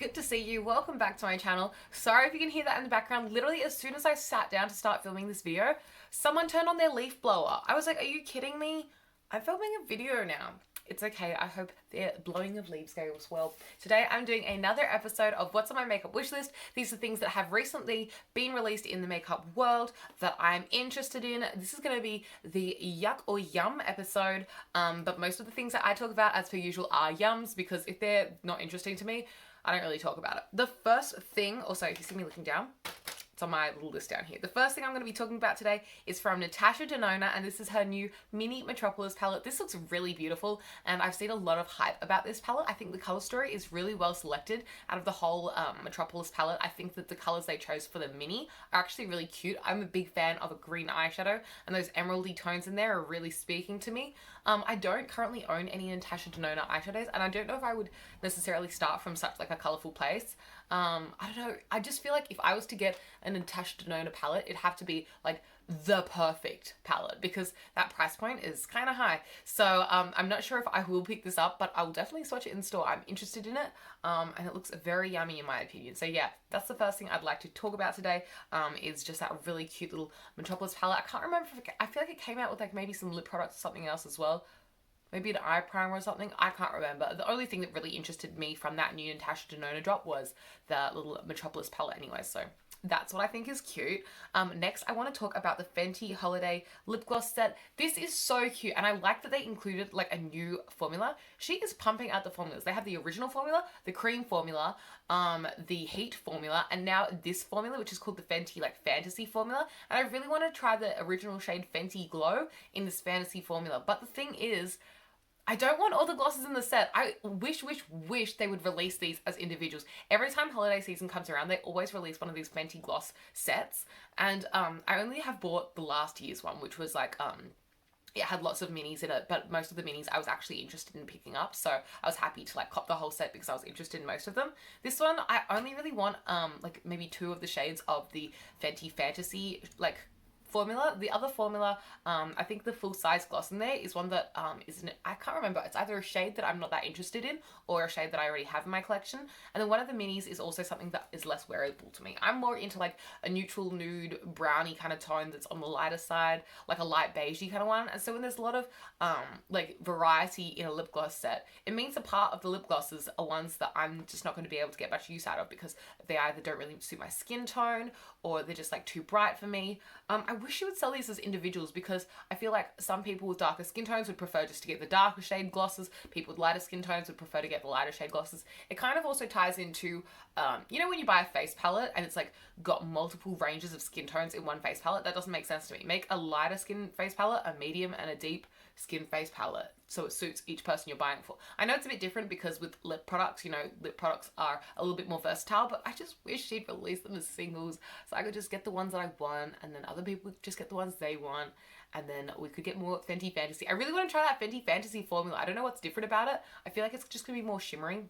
Good to see you. Welcome back to my channel. Sorry if you can hear that in the background. Literally, as soon as I sat down to start filming this video, someone turned on their leaf blower. I was like, are you kidding me? I'm filming a video now. It's okay. I hope the blowing of leaves goes well. Today, I'm doing another episode of What's on My Makeup Wishlist. These are things that have recently been released in the makeup world that I'm interested in. This is going to be the Yuck or Yum episode, but most of the things that I talk about, as per usual, are yums, because if they're not interesting to me, I don't really talk about it. The first thing, also if you see me looking down, it's on my little list down here. The first thing I'm going to be talking about today is from Natasha Denona, and this is her new mini Metropolis palette. This looks really beautiful, and I've seen a lot of hype about this palette. I think the color story is really well selected. Out of the whole Metropolis palette, I think that the colors they chose for the mini are actually really cute. I'm a big fan of a green eyeshadow, and those emeraldy tones in there are really speaking to me. I don't currently own any Natasha Denona eyeshadows, and I don't know if I would necessarily start from such like a colorful place. I don't know. I just feel like if I was to get a Natasha Denona palette, it'd have to be like the perfect palette, because that price point is kind of high. So I'm not sure if I will pick this up, but I will definitely swatch it in store. I'm interested in it, and it looks very yummy in my opinion. So yeah, that's the first thing I'd like to talk about today, is just that really cute little Metropolis palette. I can't remember if I feel like it came out with like maybe some lip products or something else as well. Maybe an eye primer or something. I can't remember. The only thing that really interested me from that new Natasha Denona drop was the little Metropolis palette anyway. So that's what I think is cute. Next, I want to talk about the Fenty Holiday Lip Gloss set. This is so cute, and I like that they included like a new formula. She is pumping out the formulas. They have the original formula, the cream formula, the heat formula, and now this formula, which is called the Fenty like Fantasy formula. And I really want to try the original shade Fenty Glow in this Fantasy formula. But the thing is, I don't want all the glosses in the set. I wish they would release these as individuals. Every time holiday season comes around, they always release one of these Fenty gloss sets. And I only have bought the last year's one, which was like, it had lots of minis in it, but most of the minis I was actually interested in picking up. So I was happy to like cop the whole set because I was interested in most of them. This one, I only really want like maybe 2 of the shades of the Fenty Fantasy like formula. The other formula, I think the full size gloss in there is one that isn't, I can't remember. It's either a shade that I'm not that interested in or a shade that I already have in my collection. And then one of the minis is also something that is less wearable to me. I'm more into like a neutral nude brownie kind of tone that's on the lighter side, like a light beigey kind of one. And so when there's a lot of like variety in a lip gloss set, it means a part of the lip glosses are ones that I'm just not going to be able to get much use out of because they either don't really suit my skin tone or they're just like too bright for me. I wish you would sell these as individuals, because I feel like some people with darker skin tones would prefer just to get the darker shade glosses. People with lighter skin tones would prefer to get the lighter shade glosses. It kind of also ties into, you know, when you buy a face palette and it's like got multiple ranges of skin tones in one face palette, that doesn't make sense to me. Make a lighter skin face palette, a medium, and a deep skin face palette so it suits each person you're buying it for. I know it's a bit different because with lip products, you know, lip products are a little bit more versatile, but I just wish she'd release them as singles so I could just get the ones that I want, and then other people would just get the ones they want, and then we could get more Fenty Fantasy. I really want to try that Fenty Fantasy formula. I don't know what's different about it. I feel like it's just going to be more shimmering.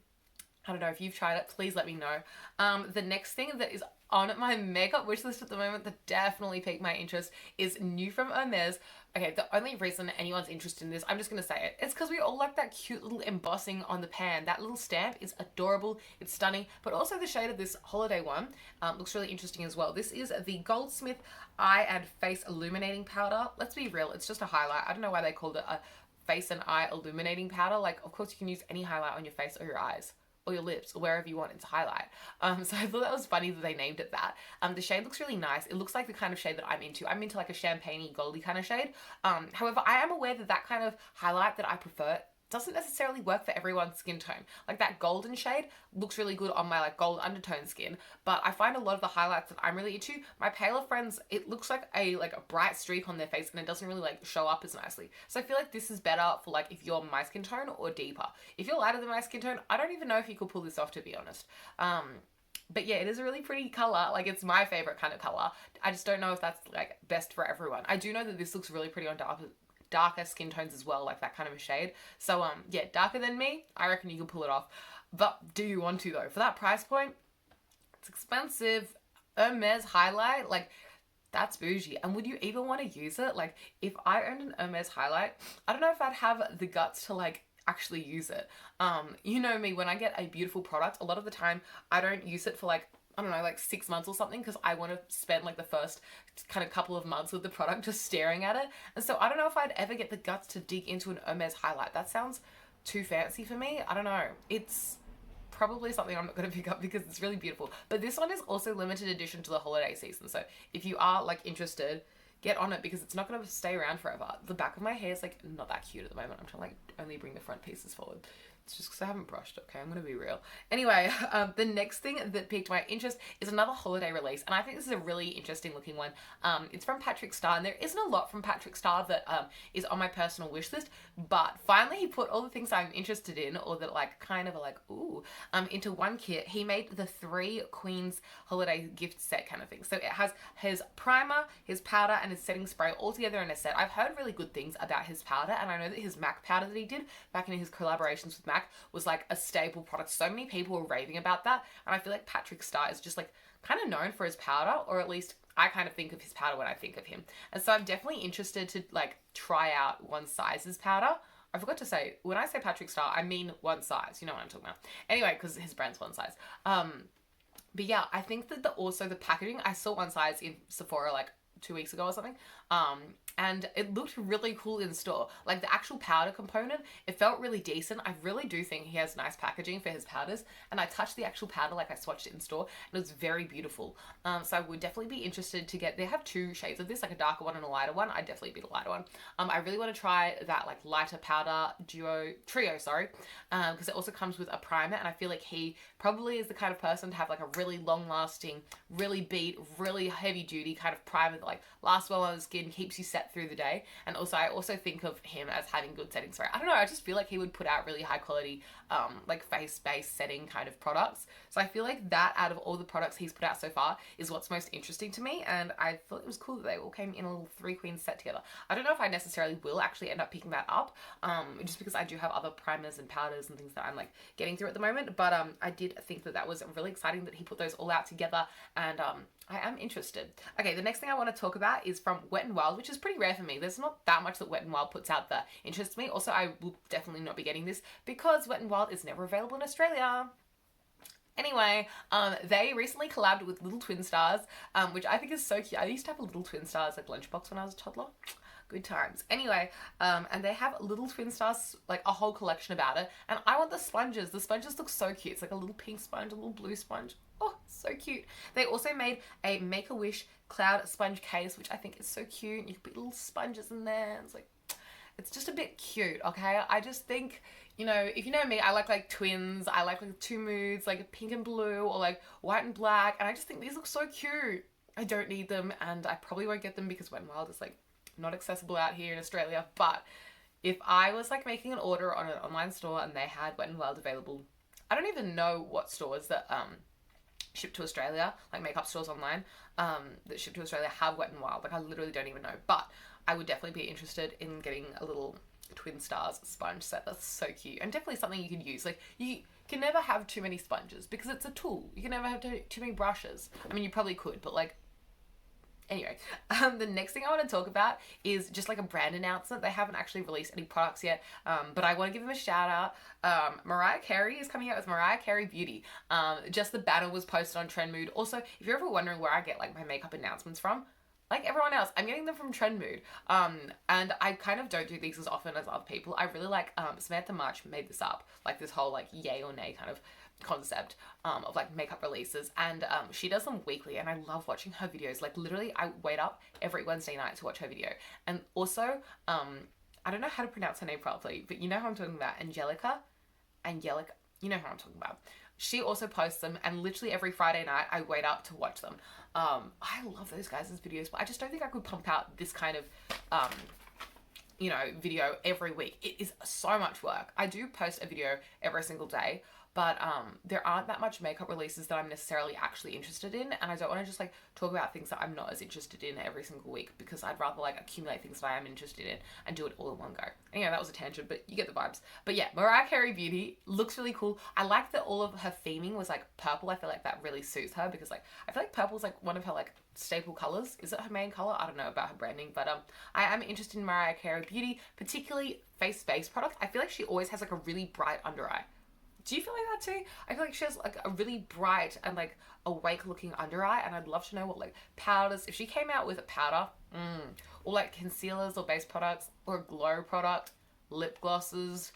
I don't know if you've tried it, please let me know. The next thing that is on my makeup wish list at the moment that definitely piqued my interest is new from Hermes. Okay, the only reason anyone's interested in this, I'm just going to say it, it's because we all like that cute little embossing on the pan. That little stamp is adorable, it's stunning, but also the shade of this holiday one looks really interesting as well. This is the Goldsmith Eye and Face Illuminating Powder. Let's be real, it's just a highlight. I don't know why they called it a face and eye illuminating powder. Like, of course you can use any highlight on your face or your eyes or your lips, or wherever you want it to highlight. So I thought that was funny that they named it that. The shade looks really nice. It looks like the kind of shade that I'm into. I'm into like a champagne-y, goldy kind of shade. However, I am aware that that kind of highlight that I prefer doesn't necessarily work for everyone's skin tone. Like that golden shade looks really good on my like gold undertone skin, but I find a lot of the highlights that I'm really into, my paler friends, it looks like a bright streak on their face and it doesn't really like show up as nicely. So I feel like this is better for like if you're my skin tone or deeper. If you're lighter than my skin tone, I don't even know if you could pull this off, to be honest. But yeah, it is a really pretty color. Like, it's my favorite kind of color. I just don't know if that's like best for everyone. I do know that this looks really pretty on darker skin tones as well, like that kind of a shade. So yeah, darker than me, I reckon you can pull it off. But do you want to though? For that price point, it's expensive. Hermes highlight, like, that's bougie. And would you even want to use it? Like, if I owned an Hermes highlight, I don't know if I'd have the guts to like actually use it. You know me, when I get a beautiful product, a lot of the time I don't use it for like, I don't know, like 6 months or something, because I want to spend like the first kind of couple of months with the product just staring at it. And so I don't know if I'd ever get the guts to dig into an Hermes highlight. That sounds too fancy for me. I don't know. It's probably something I'm not going to pick up because it's really beautiful. But this one is also limited edition to the holiday season. So if you are like interested, get on it because it's not going to stay around forever. The back of my hair is like not that cute at the moment. I'm trying to like only bring the front pieces forward. It's just because I haven't brushed, okay? I'm going to be real. Anyway, the next thing that piqued my interest is another holiday release. And I think this is a really interesting looking one. It's from Patrick Starr. And there isn't a lot from Patrick Starr that is on my personal wish list. But finally he put all the things I'm interested in, or that like kind of are like, ooh, into one kit. He made the 3 Queens holiday gift set kind of thing. So it has his primer, his powder, and his setting spray all together in a set. I've heard really good things about his powder. And I know that his MAC powder that he did back in his collaborations with MAC was like a staple product. So many people were raving about that, and I feel like Patrick Starr is just like kind of known for his powder, or at least I kind of think of his powder when I think of him. And so I'm definitely interested to like try out One Size's powder. I forgot to say, when I say Patrick Starr, I mean One Size. You know what I'm talking about. Anyway, because his brand's One Size. But yeah, I think that also the packaging, I saw One Size in Sephora like 2 weeks ago or something. And it looked really cool in store. Like the actual powder component, it felt really decent. I really do think he has nice packaging for his powders. And I touched the actual powder, like I swatched it in store, and it was very beautiful. So I would definitely be interested to get, they have 2 shades of this, like a darker one and a lighter one. I'd definitely be the lighter one. I really want to try that like lighter powder trio, sorry. Because it also comes with a primer, and I feel like he probably is the kind of person to have like a really long lasting, really beat, really heavy duty kind of primer that like lasts well on the skin, keeps you set through the day. And also I also think of him as having good setting spray. I don't know, I just feel like he would put out really high quality like face-based setting kind of products. So I feel like that out of all the products he's put out so far is what's most interesting to me, and I thought it was cool that they all came in a little 3 Queens set together. I don't know if I necessarily will actually end up picking that up, just because I do have other primers and powders and things that I'm like getting through at the moment, but I did think that was really exciting that he put those all out together, and I am interested. Okay, the next thing I want to talk about is from Wet n Wild, which is pretty rare for me. There's not that much that Wet n Wild puts out that interests me. Also, I will definitely not be getting this because Wet n Wild is never available in Australia. Anyway, they recently collabed with Little Twin Stars, which I think is so cute. I used to have a Little Twin Stars like lunchbox when I was a toddler. Good times. Anyway, and they have Little Twin Stars, like a whole collection about it. And I want the sponges. The sponges look so cute. It's like a little pink sponge, a little blue sponge. Oh, so cute. They also made a Make-A-Wish cloud sponge case, which I think is so cute. You can put little sponges in there. It's like, it's just a bit cute, okay? I just think, you know, if you know me, I like twins. I like 2 moods, like pink and blue, or like white and black. And I just think these look so cute. I don't need them, and I probably won't get them because Wet n Wild is like not accessible out here in Australia. But if I was like making an order on an online store and they had Wet n Wild available, I don't even know what stores that ship to Australia, like makeup stores online that ship to Australia have Wet n Wild. Like I literally don't even know, but I would definitely be interested in getting a little Twin Stars sponge set. That's so cute, and definitely something you can use. Like you can never have too many sponges because it's a tool. You can never have too many brushes. I mean, you probably could, but like, anyway, the next thing I want to talk about is just like a brand announcement. They haven't actually released any products yet, but I want to give them a shout out. Mariah Carey is coming out with Mariah Carey Beauty. Just the banner was posted on Trend Mood. Also, if you're ever wondering where I get like my makeup announcements from, like everyone else, I'm getting them from Trend Mood. And I kind of don't do these as often as other people. I really like, Samantha March made this up, like this whole like yay or nay kind of concept of like makeup releases, and she does them weekly, and I love watching her videos. Like literally I wait up every Wednesday night to watch her video. And also I don't know how to pronounce her name properly, but you know who I'm talking about. Angelica, you know who I'm talking about. She also posts them, and literally every Friday night I wait up to watch them. I love those guys' videos, but I just don't think I could pump out this kind of you know, video every week. It is so much work. I do post a video every single day, but there aren't that much makeup releases that I'm necessarily actually interested in, and I don't want to just like talk about things that I'm not as interested in every single week, because I'd rather like accumulate things that I am interested in and do it all in one go. Anyway, that was a tangent, but you get the vibes. But yeah, Mariah Carey Beauty looks really cool. I like that all of her theming was like purple. I feel like that really suits her, because like I feel like purple's like one of her like staple colors. Is it her main color? I don't know about her branding, but I am interested in Mariah Carey Beauty, particularly face-based products. I feel like she always has like a really bright under eye. Do you feel like that too? I feel like she has like a really bright and like awake looking under eye, and I'd love to know what like powders, if she came out with a powder, or like concealers or base products or a glow product, lip glosses,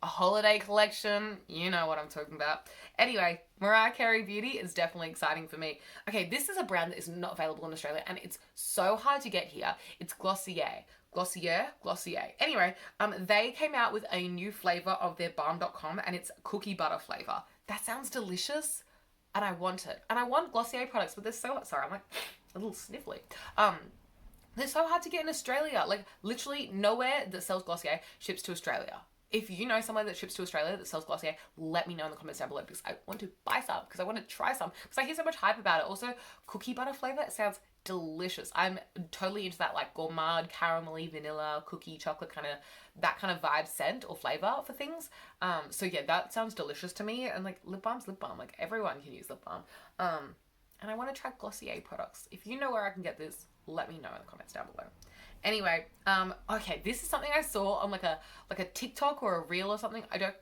a holiday collection, you know what I'm talking about. Anyway, Mariah Carey Beauty is definitely exciting for me. Okay, this is a brand that is not available in Australia, and it's so hard to get here. It's Glossier. Glossier. Anyway, they came out with a new flavor of their balm.com, and it's cookie butter flavor. That sounds delicious, and I want it. And I want Glossier products, but they're so, sorry, I'm like a little sniffly. They're so hard to get in Australia. Like literally nowhere that sells Glossier ships to Australia. If you know somewhere that ships to Australia that sells Glossier, let me know in the comments down below, because I want to buy some, because I want to try some, because I hear so much hype about it. Also, cookie butter flavor, it sounds delicious. I'm totally into that like gourmand, caramelly, vanilla, cookie, chocolate kind of, that kind of vibe scent or flavor for things. So yeah, that sounds delicious to me. And like lip balm's lip balm. Like everyone can use lip balm. And I want to try Glossier products. If you know where I can get this, let me know in the comments down below. Anyway, okay, this is something I saw on like a TikTok or a reel or something. I don't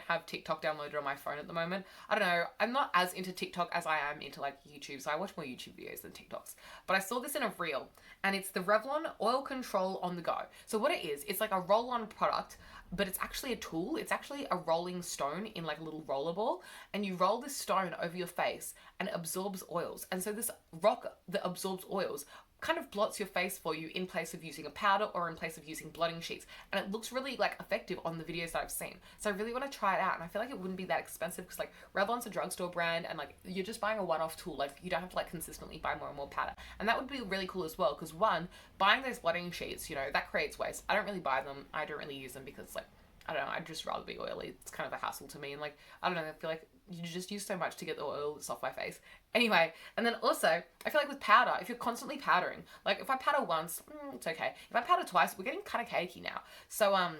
have TikTok downloaded on my phone at the moment. I don't know. I'm not as into TikTok as I am into like YouTube, so I watch more YouTube videos than TikToks. But I saw this in a reel, and it's the Revlon Oil Control on the Go. So what it is, it's like a roll-on product, but it's actually a tool. It's actually a rolling stone in like a little roller ball, and you roll this stone over your face and it absorbs oils. And so this rock that absorbs oils kind of blots your face for you in place of using a powder or in place of using blotting sheets, and it looks really like effective on the videos that I've seen. So I really want to try it out, and I feel like it wouldn't be that expensive, because like Revlon's a drugstore brand, and like you're just buying a one-off tool. Like you don't have to like consistently buy more and more powder, and that would be really cool as well, because one, buying those blotting sheets, you know, that creates waste. I don't really buy them. I don't really use them because like, I don't know, I'd just rather be oily. It's kind of a hassle to me, and like, I don't know, I feel like you just use so much to get the oil that's off my face. Anyway, and then also, I feel like with powder, if you're constantly powdering, like if I powder once, it's okay. If I powder twice, we're getting kind of cakey now. So I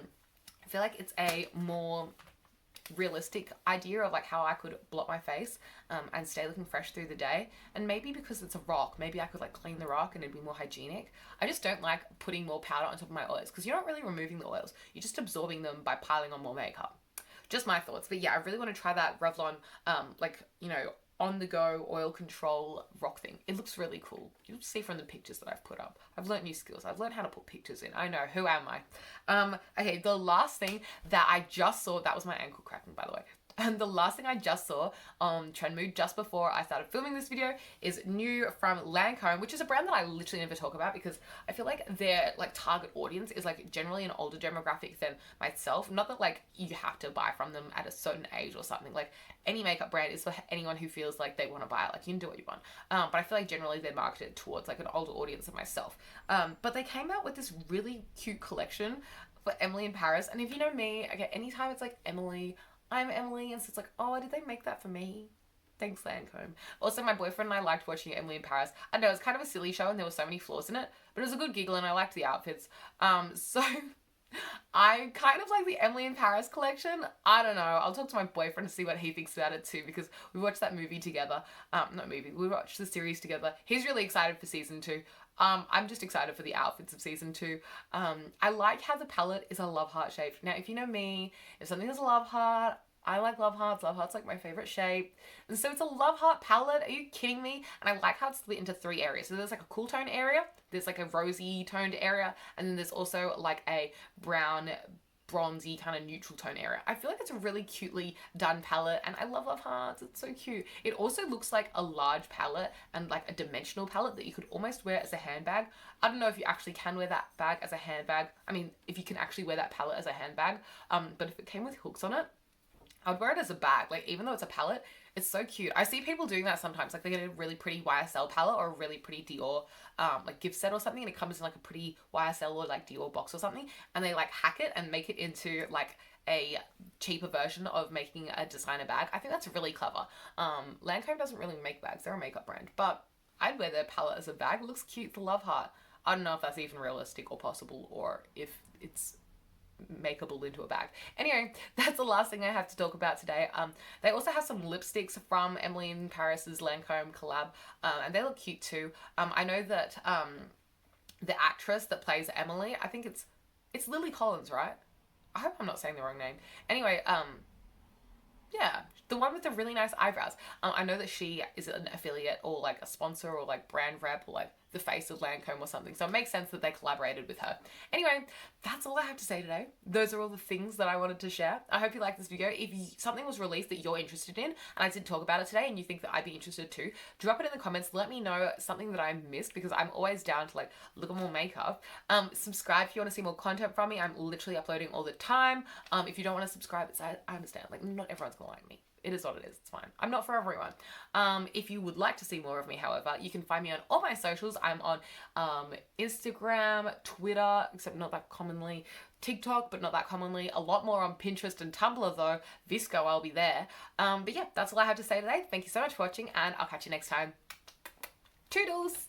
feel like it's a more realistic idea of like how I could blot my face and stay looking fresh through the day. And maybe because it's a rock, maybe I could like clean the rock and it'd be more hygienic. I just don't like putting more powder on top of my oils, because you're not really removing the oils, you're just absorbing them by piling on more makeup. Just my thoughts. But yeah, I really want to try that Revlon like, you know, on the go oil control rock thing. It looks really cool. You'll see from the pictures that I've put up. I've learned new skills. I've learned how to put pictures in. I know, who am I? Okay, the last thing that I just saw, that was my ankle cracking, by the way. And the last thing I just saw on Trend Mood just before I started filming this video is new from Lancome, which is a brand that I literally never talk about, because I feel like their like target audience is like generally an older demographic than myself. Not that like you have to buy from them at a certain age or something. Like any makeup brand is for anyone who feels like they want to buy it. Like you can do what you want. But I feel like generally they're marketed towards like an older audience than myself. But they came out with this really cute collection for Emily in Paris. And if you know me, okay, anytime it's like Emily, I'm Emily, and so it's like, oh, did they make that for me? Thanks, Lancome. Also, my boyfriend and I liked watching Emily in Paris. I know, it was kind of a silly show and there were so many flaws in it, but it was a good giggle and I liked the outfits. So I kind of like the Emily in Paris collection. I don't know. I'll talk to my boyfriend to see what he thinks about it too, because we watched that movie together. We watched the series together. He's really excited for season 2. I'm just excited for the outfits of season 2. I like how the palette is a love heart shape. Now, if you know me, if something is a love heart, I like love hearts. Love heart's like my favorite shape. And so it's a love heart palette. Are you kidding me? And I like how it's split into 3 areas. So there's like a cool tone area, there's like a rosy toned area, and then there's also like a brown, bronzy kind of neutral tone area. I feel like it's a really cutely done palette, and I love love hearts. It's so cute. It also looks like a large palette and like a dimensional palette that you could almost wear as a handbag. I don't know if you actually can wear that bag as a handbag. I mean, if you can actually wear that palette as a handbag, but if it came with hooks on it, I would wear it as a bag. Like, even though it's a palette, it's so cute. I see people doing that sometimes. Like, they get a really pretty YSL palette or a really pretty Dior like gift set or something, and it comes in like a pretty YSL or like Dior box or something, and they like hack it and make it into like a cheaper version of making a designer bag. I think that's really clever. Lancome doesn't really make bags. They're a makeup brand. But I'd wear their palette as a bag. It looks cute. The love heart. I don't know if that's even realistic or possible, or if it's makeable into a bag. Anyway, that's the last thing I have to talk about today. They also have some lipsticks from Emily in Paris's Lancome collab, and they look cute too. I know that the actress that plays Emily, I think it's Lily Collins, right? I hope I'm not saying the wrong name. Anyway, yeah, the one with the really nice eyebrows. I know that she is an affiliate or like a sponsor or like brand rep or like the face of Lancome or something. So it makes sense that they collaborated with her. Anyway, that's all I have to say today. Those are all the things that I wanted to share. I hope you liked this video. If something was released that you're interested in and I didn't talk about it today and you think that I'd be interested too, drop it in the comments. Let me know something that I missed, because I'm always down to like look at more makeup. Subscribe if you want to see more content from me. I'm literally uploading all the time. If you don't want to subscribe, I understand. Like, not everyone's gonna like me. It is what it is. It's fine. I'm not for everyone. If you would like to see more of me, however, you can find me on all my socials. I'm on Instagram, Twitter, except not that commonly, TikTok, but not that commonly. A lot more on Pinterest and Tumblr though. Visco, I'll be there. But yeah, that's all I have to say today. Thank you so much for watching, and I'll catch you next time. Toodles!